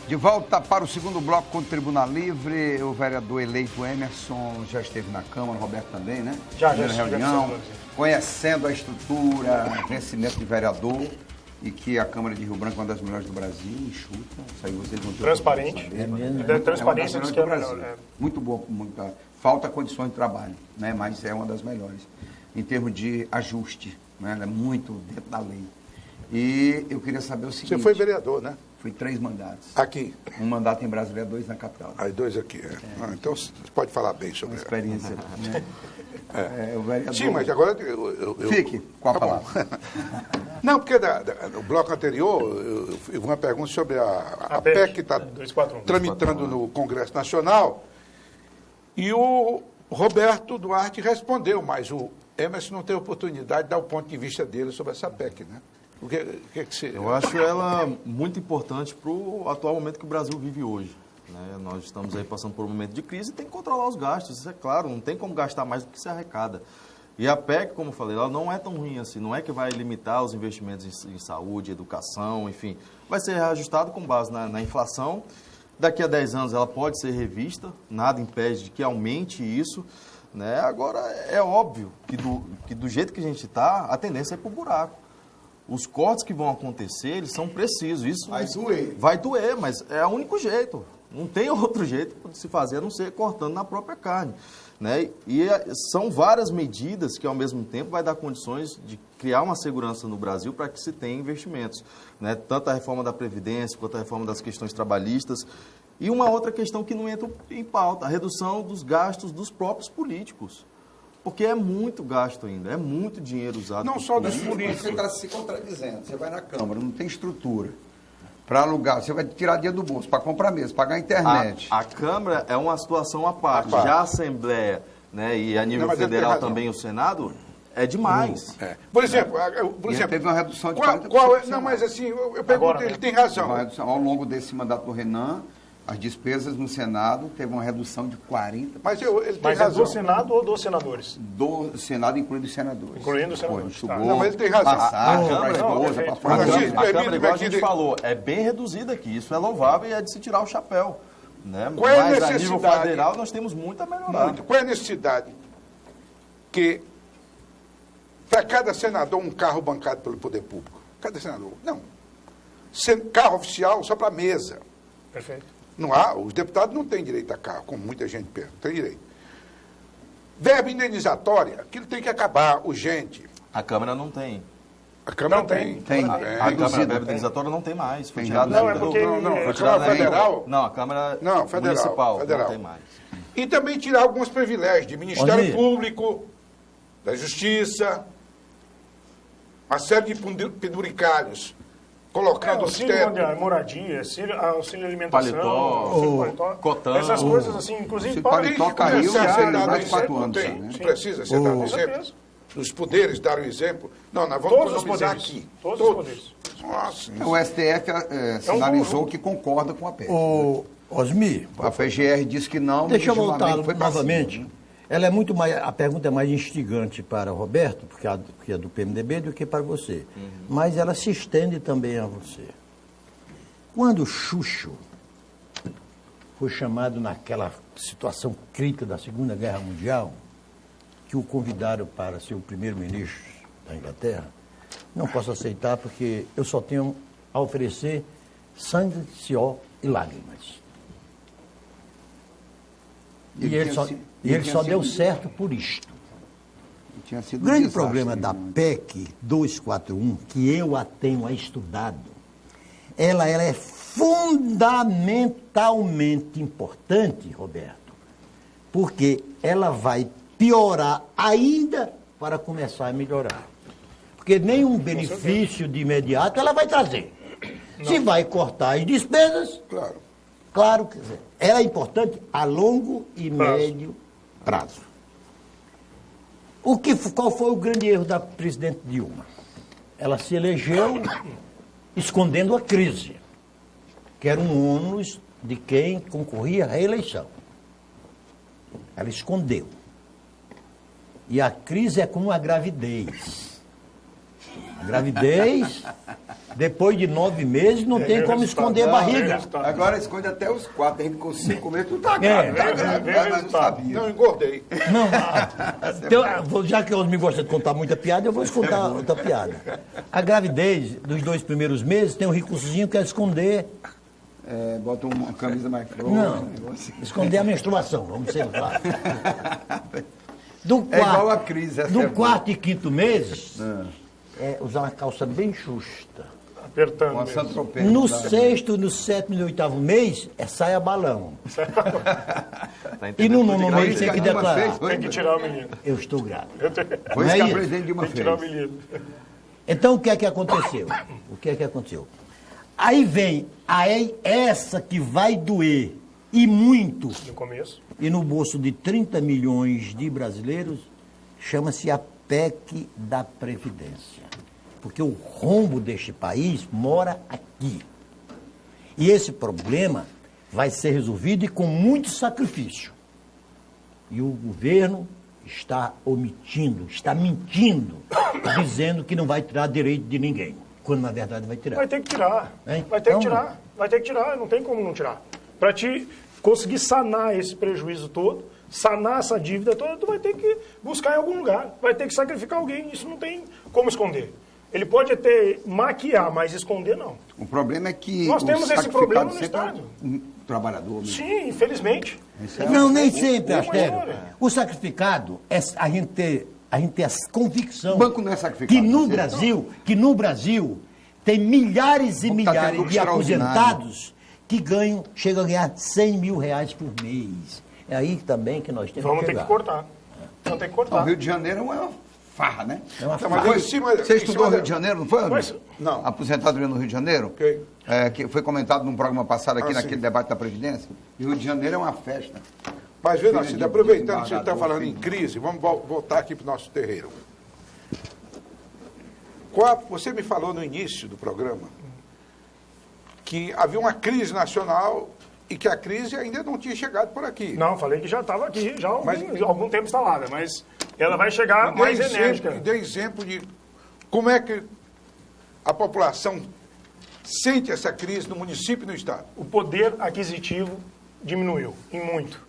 De volta para o segundo bloco com o Tribuna Livre, o vereador eleito Emerson já esteve na Câmara, o Roberto também, né? Já reunião, conhecendo a estrutura, vencimento de vereador, e que a Câmara de Rio Branco é uma das melhores do Brasil, enxuta, isso aí vocês vão ter transparente. Transparência do Brasil. Muito bom, falta condições de trabalho, né? Mas é uma das melhores. Em termos de ajuste, né? Ela é muito dentro da lei. E eu queria saber o seguinte... Você foi vereador, né? Fui 3 mandatos. Aqui? Um mandato em Brasília, 2 na capital. Aí 2 aqui, então você pode falar bem sobre a experiência. Né? O vereador... Sim, mas agora eu... Fique com a palavra. Não, porque no bloco anterior eu fiz uma pergunta sobre a PEC que está tramitando no Congresso Nacional e o Roberto Duarte respondeu, mas o Emerson não teve oportunidade de dar o ponto de vista dele sobre essa PEC, né? O que você... Eu acho ela muito importante para o atual momento que o Brasil vive hoje. Né? Nós estamos aí passando por um momento de crise e tem que controlar os gastos, isso é claro, não tem como gastar mais do que se arrecada. E a PEC, como eu falei, ela não é tão ruim assim, não é que vai limitar os investimentos em saúde, educação, enfim. Vai ser reajustado com base na inflação. Daqui a 10 anos ela pode ser revista, nada impede de que aumente isso. Né? Agora, é óbvio que do jeito que a gente está, a tendência é para o buraco. Os cortes que vão acontecer, eles são precisos. Isso vai doer. Vai doer, mas é o único jeito. Não tem outro jeito de se fazer a não ser cortando na própria carne. Né? E são várias medidas que, ao mesmo tempo, vai dar condições de criar uma segurança no Brasil para que se tenha investimentos. Né? Tanto a reforma da Previdência quanto a reforma das questões trabalhistas. E uma outra questão que não entra em pauta, a redução dos gastos dos próprios políticos. Porque é muito gasto ainda, é muito dinheiro usado. Não só dos políticos. Você está se contradizendo. Você vai na Câmara, não tem estrutura para alugar. Você vai tirar dinheiro do bolso para comprar mesa, pagar a internet. A Câmara é uma situação à parte. Já a Assembleia, né, e a nível federal também o Senado, é demais. Por exemplo, teve uma redução de 40%. Não, mas assim, eu pergunto, ele tem razão. Ao longo desse mandato do Renan, as despesas no Senado teve uma redução de 40%. Mas ele tem razão. É do Senado ou dos senadores? Do Senado, incluindo os senadores. Incluindo os senadores. Não, mas ele tem razão. A Câmara, igual a gente falou, é bem reduzida aqui. Isso é louvável e é de se tirar o chapéu. Né? Qual é a Mas necessidade? A nível federal nós temos muito a melhorar. Qual é a necessidade que para cada senador um carro bancado pelo poder público? Cada senador? Não. Carro oficial só para mesa. Perfeito. Não há, os deputados não têm direito a carro, como muita gente pensa, não tem direito. Verba indenizatória, aquilo tem que acabar, urgente. A Câmara não tem. A Câmara não tem. A Câmara verba indenizatória não tem mais. Foi tirado não, é porque... Foi tirado da federal? Não, a Câmara municipal não tem mais. E também tirar alguns privilégios de Ministério Público, da Justiça, uma série de penduricalhos. Colocando auxílio moradia, auxílio alimentação, cotão, essas coisas assim, inclusive para paletó caiu já mais de 4 anos. Não precisa ser dado exemplo. Os poderes dar o exemplo. Não, nós vamos economizar aqui. Todos os poderes. Nossa. O STF sinalizou que concorda com a PEC. Osmi, a PGR disse que não. Deixa eu voltar novamente. Ela é muito mais, a pergunta é mais instigante para o Roberto, porque é do PMDB, do que para você. Mas ela se estende também a você. Quando Xuxo foi chamado naquela situação crítica da Segunda Guerra Mundial, que o convidaram para ser o primeiro-ministro da Inglaterra, não posso aceitar porque eu só tenho a oferecer sangue, suor e lágrimas. E ele só deu certo por isto. O grande problema da PEC 241, que eu a tenho estudado, ela é fundamentalmente importante, Roberto, porque ela vai piorar ainda para começar a melhorar. Porque nenhum benefício de imediato ela vai trazer. Não. Se vai cortar as despesas, claro que ela é importante a longo e médio prazo. Qual foi o grande erro da presidente Dilma? Ela se elegeu escondendo a crise, que era um ônus de quem concorria à reeleição. Ela escondeu. E a crise é como a gravidez. Gravidez, depois de 9 meses, não tem como esconder a barriga. Agora esconde até os 4, a gente com 5 meses, tu tá É. grávida, mas não sabia. Não, engordei. Não, já que eu me gosto de contar muita piada, eu vou contar outra piada. A gravidez dos 2 primeiros meses tem um recursozinho que é esconder. Bota uma camisa mais frouxa. Não, esconder a menstruação, vamos ser claros. É igual a crise. Do 4º e 5º meses, usar uma calça bem justa. Apertando Uma mesmo. Saint-Tropez. No 6º, no 7º e no 8º mês, é saia balão. Tá E no entendendo? 9º mês tem que Dilma declarar, fez, Tem que tirar o menino. eu estou grávida. Foi Não isso é que a isso? presidente Dilma Tem que tirar o fez. menino. Então, o que é que aconteceu? Aí vem essa que vai doer, e muito, No começo. e no bolso de 30 milhões de brasileiros, chama-se a PEC da Previdência. Porque o rombo deste país mora aqui. E esse problema vai ser resolvido e com muito sacrifício. E o governo está omitindo, está mentindo, dizendo que não vai tirar direito de ninguém, quando na verdade vai tirar. Vai ter que tirar. Hein? Vai ter que Então- tirar. Vai ter que tirar. Não tem como não tirar. Para te conseguir sanar esse prejuízo todo, sanar essa dívida toda, tu vai ter que buscar em algum lugar. Vai ter que sacrificar alguém. Isso não tem como esconder. Ele pode até maquiar, mas esconder não. O problema é que Nós o temos esse sacrificado problema no sempre Estado. é um trabalhador. Mesmo. Sim, infelizmente. Isso é Não, nem sempre, o Astério. maior, O sacrificado é a gente ter a convicção O banco não é sacrificado, que no você- Brasil tem milhares e Vamos tá tendo milhares lucro de extraordinário. aposentados que chegam a ganhar 100 mil reais por mês. É aí também que nós temos Vamos que ter chegar. que cortar. Vamos ter que O cortar. Rio de Janeiro é uma farra, né? É uma Não, farra. mas em cima- Você em estudou cima no Rio de Janeiro, não foi, André? Mas- Não. Aposentadoria no Rio de Janeiro? Ok. Que foi comentado num programa passado aqui, naquele sim. debate da Previdência. E o Rio de Janeiro é uma festa. Mas, vê, Filho Narciso, de aproveitando que você está desembargador, falando filho. em crise, vamos voltar aqui para o nosso terreiro. Você me falou no início do programa que havia uma crise nacional e que a crise ainda não tinha chegado por aqui. Não, falei que já estava aqui, já há Mas- algum tempo instalada, mas ela vai chegar mais enérgica. Dê exemplo de como é que a população sente essa crise no município e no estado. O poder aquisitivo diminuiu, em muito.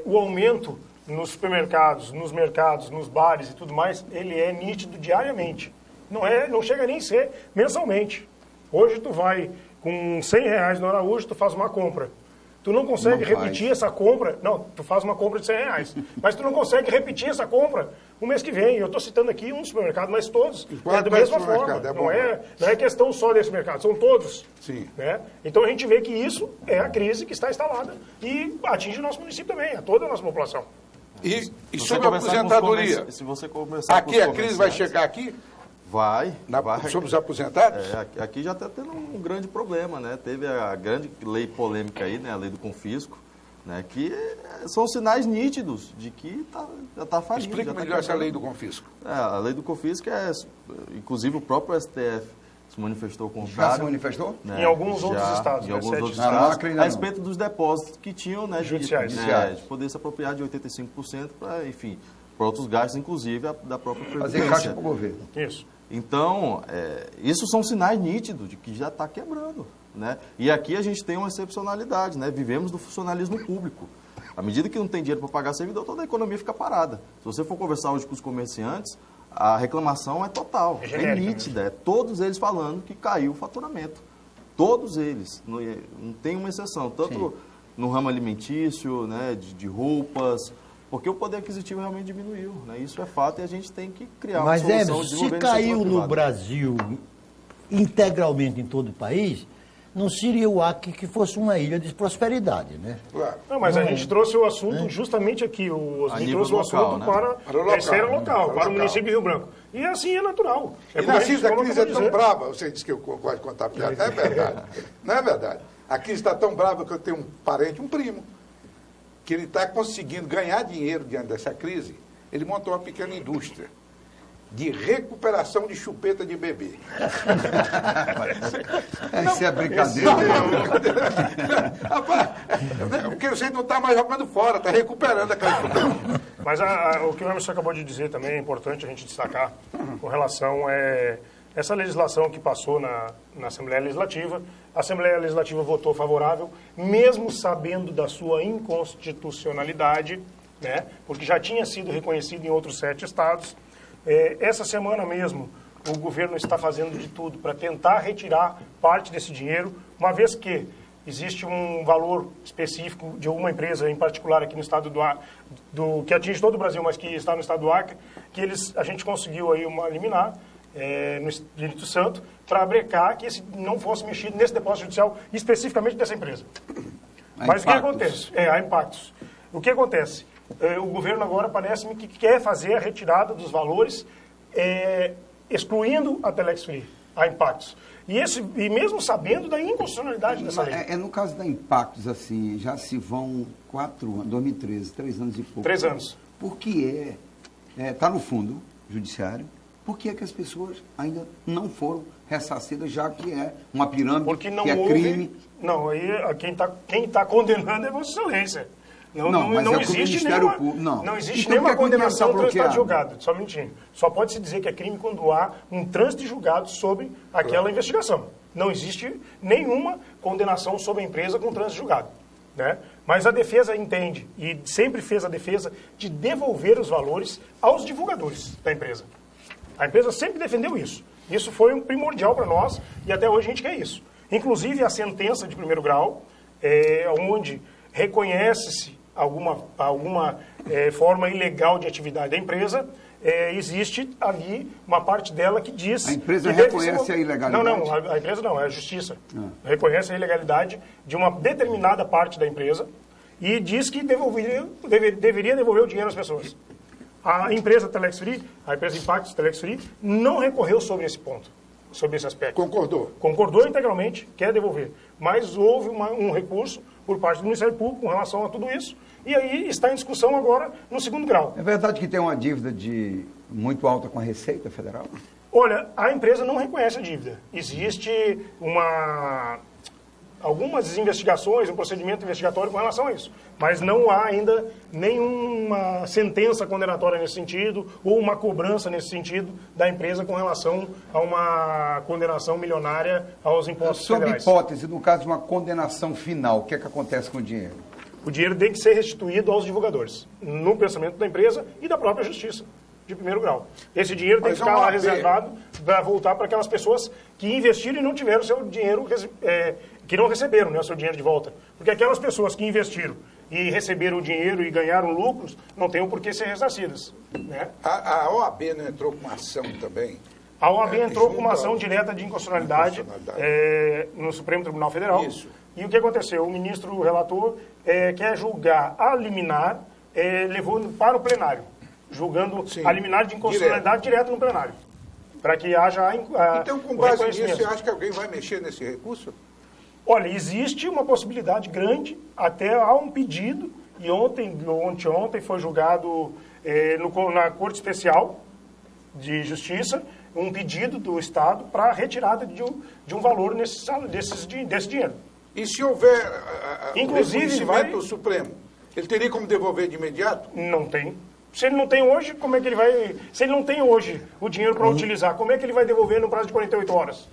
O aumento nos supermercados, nos mercados, nos bares e tudo mais, ele é nítido diariamente. Não chega nem a ser mensalmente. Hoje tu vai com 100 reais no Araújo, tu faz uma compra. Tu não consegue Não repetir faz. essa compra. Não, tu faz uma compra de 100 reais. Mas tu não consegue repetir essa compra no mês que vem. Eu estou citando aqui um supermercado, mas todos. qual da é mesma o supermercado? forma. É bom, Não é questão só desse mercado, são todos. Sim. Né? Então a gente vê que isso é a crise que está instalada e atinge o nosso município também, a toda a nossa população. E Se você sobre a conversar com os aposentadoria, se você conversar com aqui os a crise vai comerciantes, chegar aqui, vai. sobre os aposentados? Aqui já está tendo um grande problema, né? Teve a grande lei polêmica aí, né? A lei do confisco, né? Que são sinais nítidos de que já está falindo. Explica já tá melhor essa quebrando. lei do confisco. A lei do confisco inclusive o próprio STF se manifestou Já se contrário. manifestou? Né? Em alguns outros estados, Em né? alguns 7 outros estados. estados, Não, Acre ainda a não. respeito dos depósitos que tinham, né? Judiciais. De poder se apropriar de 85% para, enfim, para outros gastos, inclusive da própria Fazer Previdência. caixa para o governo. Isso. Então, isso são sinais nítidos de que já está quebrando. Né? E aqui a gente tem uma excepcionalidade, né? Vivemos do funcionalismo público. À medida que não tem dinheiro para pagar servidor, toda a economia fica parada. Se você for conversar hoje com os comerciantes, a reclamação é total, É é genérica nítida. É todos eles falando que caiu o faturamento. Todos eles, não tem uma exceção. Tanto no ramo alimentício, né, de roupas, porque o poder aquisitivo realmente diminuiu. Né? Isso é fato e a gente tem que criar uma Mas, solução Emerson, de se desenvolver caiu setor no privado. Brasil integralmente em todo o país, não seria o Acre que fosse uma ilha de prosperidade, né? Claro. Não, mas a gente trouxe o assunto justamente aqui, o Osni nível trouxe o local, assunto né? para o local. a esfera local, para Local. o município de Rio Branco. E assim é natural. E como a gente- Narciso, a como crise é acabou tão de dizer. brava, você disse que eu gosto de contar piada, não é verdade. Não é verdade. A crise está tão brava que eu tenho um parente, um primo, que ele está conseguindo ganhar dinheiro diante dessa crise. Ele montou uma pequena indústria de recuperação de chupeta de bebê. Isso é brincadeira. Rapaz, porque você não está mais jogando fora, está recuperando aquela chupeta. Mas o que o Emerson acabou de dizer também é importante a gente destacar com relação essa legislação que passou na Assembleia Legislativa, a Assembleia Legislativa votou favorável, mesmo sabendo da sua inconstitucionalidade, né, porque já tinha sido reconhecido em outros 7 estados. Essa semana mesmo, o governo está fazendo de tudo para tentar retirar parte desse dinheiro, uma vez que existe um valor específico de uma empresa em particular aqui no estado que atinge todo o Brasil, mas que está no estado do Acre, que a gente conseguiu aí uma liminar no Espírito Santo para brecar que não fosse mexido nesse depósito judicial especificamente dessa empresa. Mas o que acontece? Há impactos. O que acontece? O governo agora parece-me que quer fazer a retirada dos valores, excluindo a Telex Free. Há impactos. E mesmo sabendo da inconstitucionalidade dessa lei. No caso da Impactos, assim, já se vão 4 anos, 2013, 3 anos e pouco. 3 anos. Por que está no fundo judiciário, por que é que as pessoas ainda não foram ressarcidas, já que é uma pirâmide, porque não que é houve, crime? Não, aí quem tá condenando é Vossa Excelência. Não existe não existe então, nenhuma condenação para trânsito de julgado. Só um minutinho. Só pode se dizer que é crime quando há um trânsito de julgado sobre aquela investigação. Não existe nenhuma condenação sobre a empresa com trânsito de julgado. Né? Mas a defesa entende, e sempre fez a defesa, de devolver os valores aos divulgadores da empresa. A empresa sempre defendeu isso. Isso foi um primordial para nós e até hoje a gente quer isso. Inclusive a sentença de 1º grau, onde reconhece-se alguma forma ilegal de atividade da empresa, existe ali uma parte dela que diz... A empresa reconhece a ilegalidade? Não, a empresa não, é a justiça. Reconhece a ilegalidade de uma determinada parte da empresa e diz que deveria devolver o dinheiro às pessoas. A empresa Telex Free, a empresa Impactos Telex Free, não recorreu sobre esse ponto, sobre esse aspecto. Concordou? Concordou integralmente, quer devolver. Mas houve um recurso por parte do Ministério Público com relação a tudo isso, e aí está em discussão agora no 2º grau. É verdade que tem uma dívida muito alta com a Receita Federal? Olha, a empresa não reconhece a dívida. Existe algumas investigações, um procedimento investigatório com relação a isso. Mas não há ainda nenhuma sentença condenatória nesse sentido ou uma cobrança nesse sentido da empresa com relação a uma condenação milionária aos impostos federais. Sob hipótese, no caso de uma condenação final, o que é que acontece com o dinheiro? O dinheiro tem que ser restituído aos divulgadores, no pensamento da empresa e da própria justiça, de 1º grau. Esse dinheiro tem que ficar lá reservado para voltar para aquelas pessoas que investiram e não tiveram seu dinheiro, que não receberam, né, o seu dinheiro de volta. Porque aquelas pessoas que investiram e receberam o dinheiro e ganharam lucros, não têm o porquê ser ressarcidas. Né? A OAB não entrou com uma ação também? A OAB entrou com uma ação direta de inconstitucionalidade no Supremo Tribunal Federal. Isso. E o que aconteceu? O ministro relator quer julgar a liminar, levou para o plenário, julgando a liminar de inconstitucionalidade direto no plenário, para que haja Então, com base nisso, você acha que alguém vai mexer nesse recurso? Olha, existe uma possibilidade grande, até há um pedido, e ontem foi julgado na Corte Especial de Justiça, um pedido do Estado para a retirada de um valor desse dinheiro. E se houver inclusive do Supremo, ele teria como devolver de imediato? Não tem. Se ele não tem hoje, como é que ele vai... Se ele não tem hoje o dinheiro para utilizar, como é que ele vai devolver no prazo de 48 horas?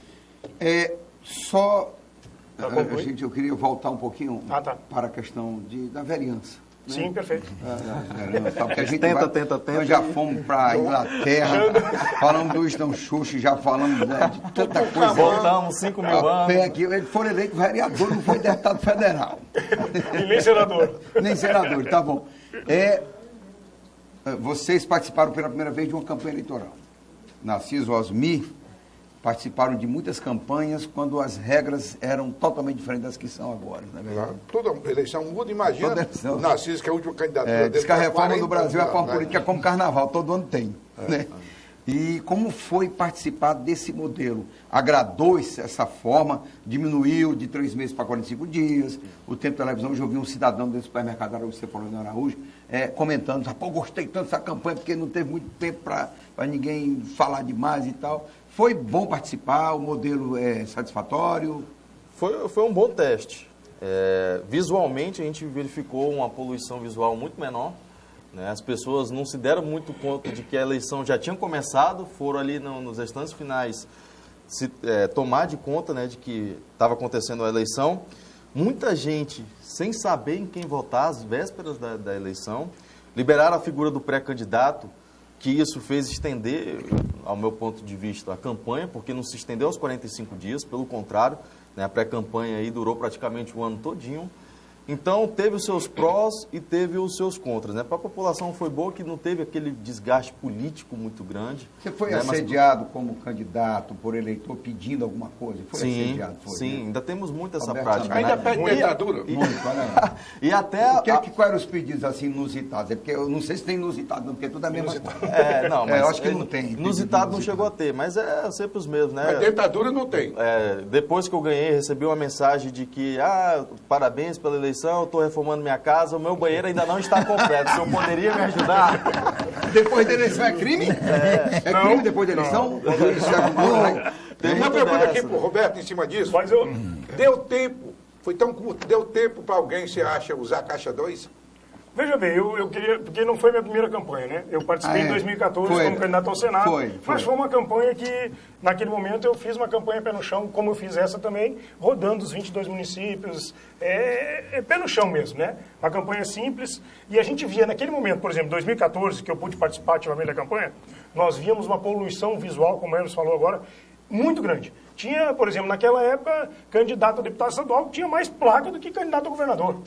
Eu queria voltar um pouquinho para a questão da verança. Né? Sim, perfeito. Porque a gente tenta. Nós já fomos para a Inglaterra, falamos do Winston Churchill, já falamos de tanta coisa. Voltamos 5 mil anos. Aqui, ele foi eleito vereador, não foi deputado federal. E nem senador. Nem senador, tá bom. Vocês participaram pela primeira vez de uma campanha eleitoral. Narciso Osmi participaram de muitas campanhas quando as regras eram totalmente diferentes das que são agora, não é verdade? Toda eleição muda, imagina o Narciso, que é a última candidatura dele. Diz que a reforma do Brasil é uma política como carnaval, todo ano tem. Né? E como foi participar desse modelo? Agradou essa forma? Diminuiu de 3 meses para 45 dias? O tempo de televisão, hoje eu vi um cidadão desse supermercado Araújo, você falou no Araújo, comentando, gostei tanto dessa campanha porque não teve muito tempo para ninguém falar demais e tal. Foi bom participar? O modelo é satisfatório? Foi um bom teste. Visualmente, a gente verificou uma poluição visual muito menor. Né? As pessoas não se deram muito conta de que a eleição já tinha começado, foram ali nos instantes finais tomar de conta, né, de que estava acontecendo a eleição. Muita gente, sem saber em quem votar, às vésperas da eleição, liberaram a figura do pré-candidato, que isso fez estender, ao meu ponto de vista, a campanha, porque não se estendeu aos 45 dias, pelo contrário, né, a pré-campanha aí durou praticamente o ano todinho. Então, teve os seus prós e teve os seus contras, né? Para a população foi boa que não teve aquele desgaste político muito grande. Você foi, né? assediado como candidato por eleitor pedindo alguma coisa? Foi assediado? Foi, sim, né? ainda temos muito essa Roberto prática. Ainda né? pede ditadura? Muito, né? E até... Quais eram os pedidos assim inusitados? É porque eu não sei se tem inusitado, não, porque tudo é a mesma coisa. Não, mas eu acho que não tem. Inusitado não chegou a ter, mas é sempre os mesmos, né? Mas ditadura não tem. Depois que eu ganhei, recebi uma mensagem de que, parabéns pela eleição, eu estou reformando minha casa, o meu banheiro ainda não está completo. O senhor poderia me ajudar? Depois da eleição é crime? É crime depois da eleição? Isso é bom. Tem uma pergunta aqui pro Roberto em cima disso. Mas eu... Deu tempo, foi tão curto, deu tempo para alguém, você acha, usar a Caixa 2? Veja bem, eu queria, porque não foi minha primeira campanha, né? Eu participei em 2014 como candidato ao Senado, mas foi uma campanha que, naquele momento, eu fiz uma campanha pé no chão, como eu fiz essa também, rodando os 22 municípios, pé no chão mesmo, né? Uma campanha simples, e a gente via naquele momento, por exemplo, 2014, que eu pude participar ativamente da campanha, nós víamos uma poluição visual, como o Emerson falou agora, muito grande. Tinha, por exemplo, naquela época, candidato a deputado estadual que tinha mais placa do que candidato a governador.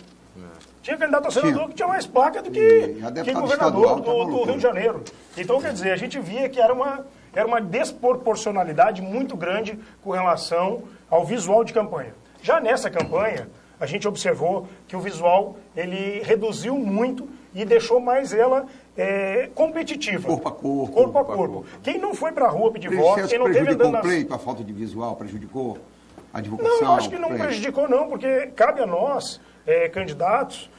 Tinha candidato a senador que tinha mais placa do que governador do Rio de Janeiro. Então, quer dizer, a gente via que era uma desproporcionalidade muito grande com relação ao visual de campanha. Já nessa campanha, a gente observou que o visual ele reduziu muito e deixou mais ela competitiva. Corpo a corpo. Quem não foi para a rua pedir voto, quem não teve andando nas... Prejudicou a falta de visual? Prejudicou a divulgação? Não, eu acho que não prejudicou não, porque cabe a nós, candidatos,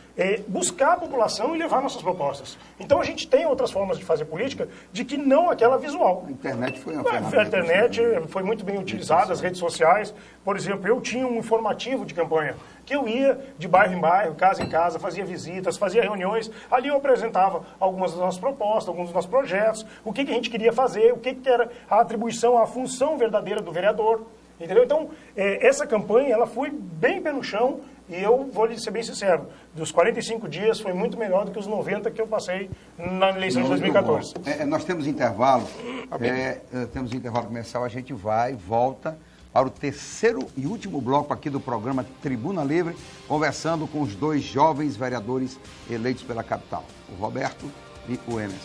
buscar a população e levar nossas propostas. Então a gente tem outras formas de fazer política de que não aquela visual. A internet foi uma ferramenta. A internet foi muito bem utilizada, as redes sociais. Por exemplo, eu tinha um informativo de campanha, que eu ia de bairro em bairro, casa em casa, fazia visitas, fazia reuniões. Ali eu apresentava algumas das nossas propostas, alguns dos nossos projetos, o que a gente queria fazer, o que era a atribuição, a função verdadeira do vereador. Entendeu? Então, essa campanha ela foi bem pé no chão. E eu vou lhe ser bem sincero, dos 45 dias foi muito melhor do que os 90 que eu passei na eleição de 2014. Nós temos intervalo, temos intervalo comercial, a gente volta para o terceiro e último bloco aqui do programa Tribuna Livre, conversando com os dois jovens vereadores eleitos pela capital, o Roberto e o Emerson.